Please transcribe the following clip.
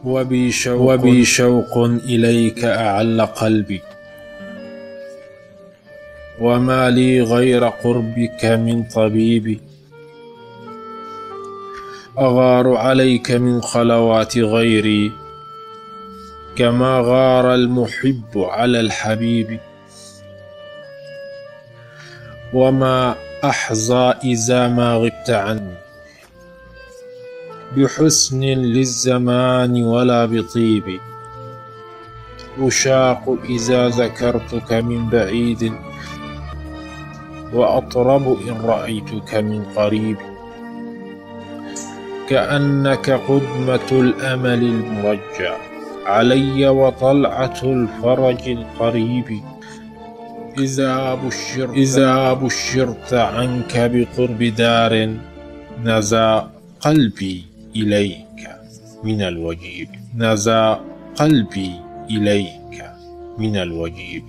وبي شوق إليك أعل قلبي، وما لي غير قربك من طبيبي. أغار عليك من خلوات غيري، كما غار المحب على الحبيب. وما أحظى إذا ما غبت عني، بحسن للزمان ولا بطيب. أشاق إذا ذكرتك من بعيد، وأطرب إن رأيتك من قريب. كأنك قدمة الأمل المرجى علي، وطلعة الفرج القريب. إذا بشرت عنك بقرب دار، نزى قلبي إليك من الوجيب.